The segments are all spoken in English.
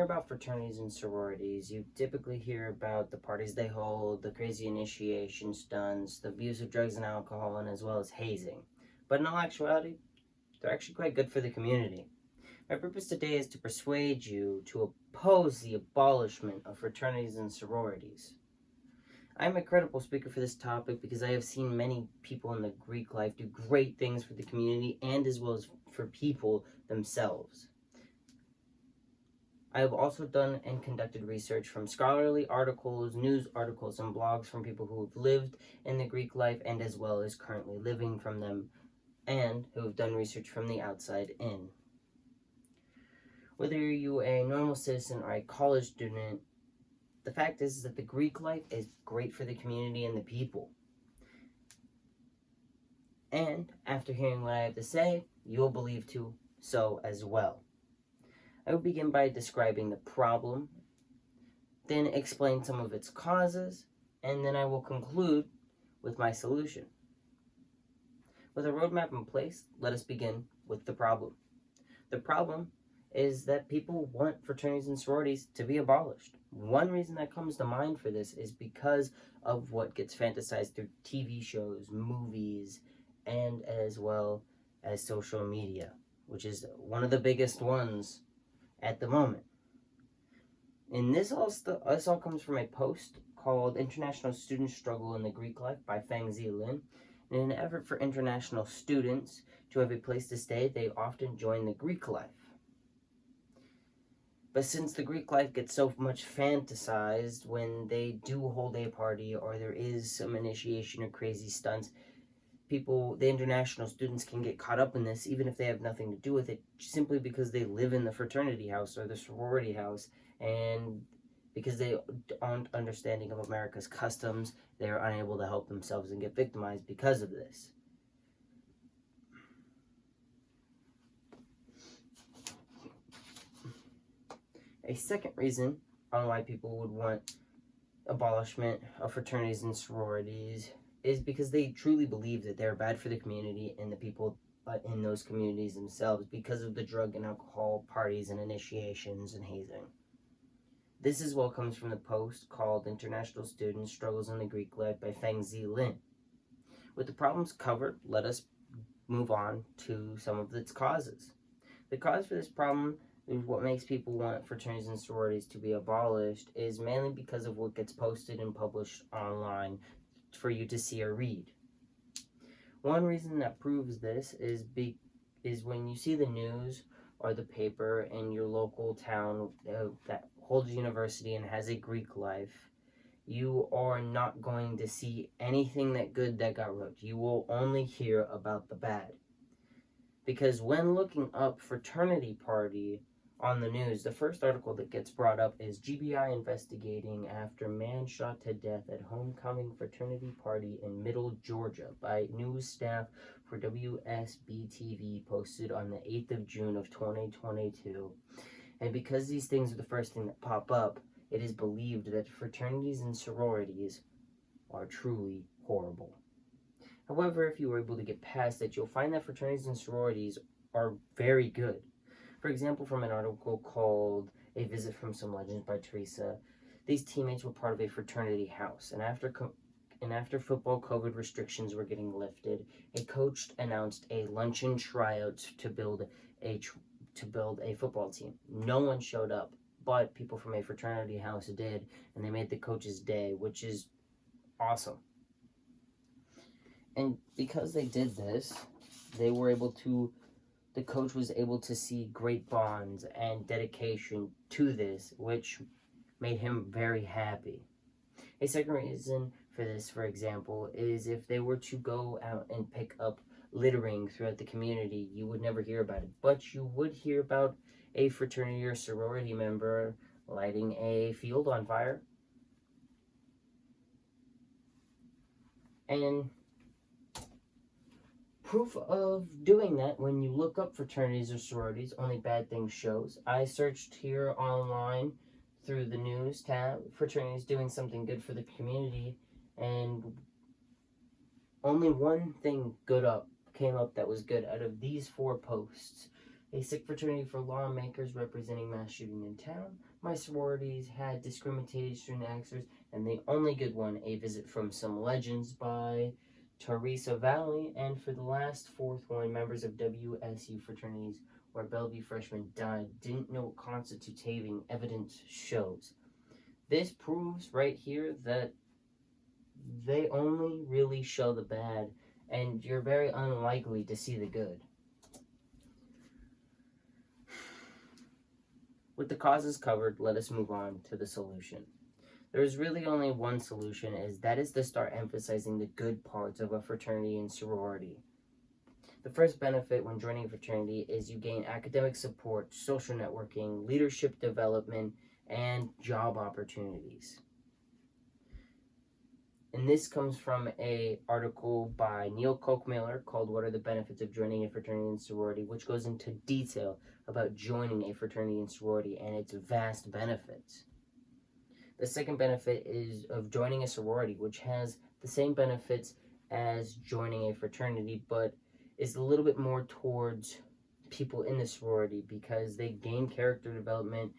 About fraternities and sororities, you typically hear about the parties they hold, the crazy initiation stunts, the abuse of drugs and alcohol, and as well as hazing. But in all actuality, they're actually quite good for the community. My purpose today is to persuade you to oppose the abolishment of fraternities and sororities. I am a credible speaker for this topic because I have seen many people in the Greek life do great things for the community and as well as for people themselves. I have also done and conducted research from scholarly articles, news articles, and blogs from people who have lived in the Greek life and as well as currently living from them, and who have done research from the outside in. Whether you're a normal citizen or a college student, the fact is that the Greek life is great for the community and the people. And after hearing what I have to say, you'll believe so as well. I will begin by describing the problem, then explain some of its causes, and then I will conclude with my solution. With a roadmap in place, let us begin with the problem. The problem is that people want fraternities and sororities to be abolished. One reason that comes to mind for this is because of what gets fantasized through TV shows, movies, and as well as social media, which is one of the biggest ones at the moment. And this all comes from a post called International Student Struggle in the Greek Life by Feng Zilin. In an effort for international students to have a place to stay, they often join the Greek life. But since the Greek life gets so much fantasized when they do hold a party or there is some initiation or crazy stunts, the international students can get caught up in this even if they have nothing to do with it, simply because they live in the fraternity house or the sorority house, and because they aren't understanding of America's customs, they are unable to help themselves and get victimized because of this. A second reason on why people would want abolishment of fraternities and sororities is because they truly believe that they're bad for the community and the people in those communities themselves because of the drug and alcohol parties and initiations and hazing. This is what comes from the post called International Student Struggles in the Greek Life by Feng Zilin. With the problems covered, let us move on to some of its causes. The cause for this problem, what makes people want fraternities and sororities to be abolished, is mainly because of what gets posted and published online for you to see or read. One reason that proves this is when you see the news or the paper in your local town that holds a university and has a Greek life, you are not going to see anything that good that got wrote. You will only hear about the bad. Because when looking up fraternity party on the news, the first article that gets brought up is GBI investigating after man shot to death at homecoming fraternity party in Middle Georgia by news staff for WSB-TV, posted on the 8th of June of 2022. And because these things are the first thing that pop up, it is believed that fraternities and sororities are truly horrible. However, if you were able to get past it, you'll find that fraternities and sororities are very good. For example, from an article called A Visit from Some Legends by Teresa, these teammates were part of a fraternity house, and after football COVID restrictions were getting lifted, a coach announced a luncheon tryout to build a football team. No one showed up, but people from a fraternity house did, and they made the coach's day, which is awesome. And because they did this, the coach was able to see great bonds and dedication to this, which made him very happy. A second reason for this, for example, is if they were to go out and pick up littering throughout the community, you would never hear about it. But you would hear about a fraternity or sorority member lighting a field on fire. And proof of doing that, when you look up fraternities or sororities, only bad things shows. I searched here online through the news tab, fraternities doing something good for the community, and only one thing came up that was good out of these 4 posts. A sick fraternity for lawmakers representing mass shooting in town, My sororities had discriminated student actors, and the only good one, A Visit from Some Legends by Teresa Valley, and for the last fourth one, members of WSU fraternities where Bellevue freshmen died didn't know what constitutes having, evidence shows. This proves right here that they only really show the bad, and you're very unlikely to see the good. With the causes covered, let us move on to the solution. There is really only one solution, that is to start emphasizing the good parts of a fraternity and sorority. The first benefit when joining a fraternity is you gain academic support, social networking, leadership development, and job opportunities. And this comes from an article by Neil Kochmiller called What Are the Benefits of Joining a Fraternity and Sorority, which goes into detail about joining a fraternity and sorority and its vast benefits. The second benefit is of joining a sorority, which has the same benefits as joining a fraternity, but is a little bit more towards people in the sorority because they gain character development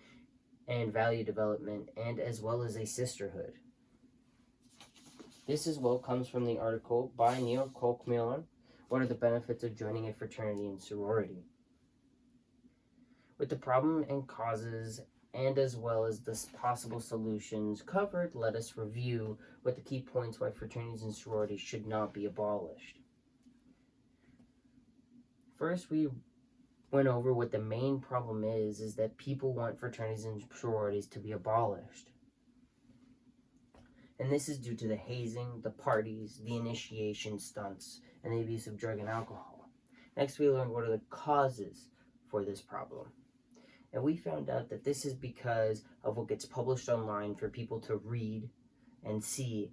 and value development, and as well as a sisterhood. This as well comes from the article by Neil Kochmiller, What Are the Benefits of Joining a Fraternity and Sorority? With the problem and causes and as well as the possible solutions covered, let us review what the key points why fraternities and sororities should not be abolished. First, we went over what the main problem is that people want fraternities and sororities to be abolished. And this is due to the hazing, the parties, the initiation stunts, and the abuse of drug and alcohol. Next, we learned what are the causes for this problem. And we found out that this is because of what gets published online for people to read and see,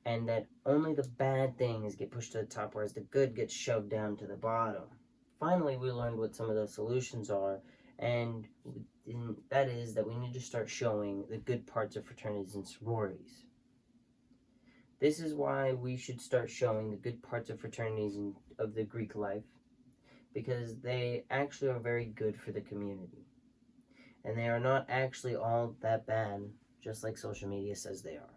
and that only the bad things get pushed to the top, whereas the good gets shoved down to the bottom. Finally, we learned what some of the solutions are, and that is that we need to start showing the good parts of fraternities and sororities. This is why we should start showing the good parts of fraternities and of the Greek life, because they actually are very good for the community. And they are not actually all that bad, just like social media says they are.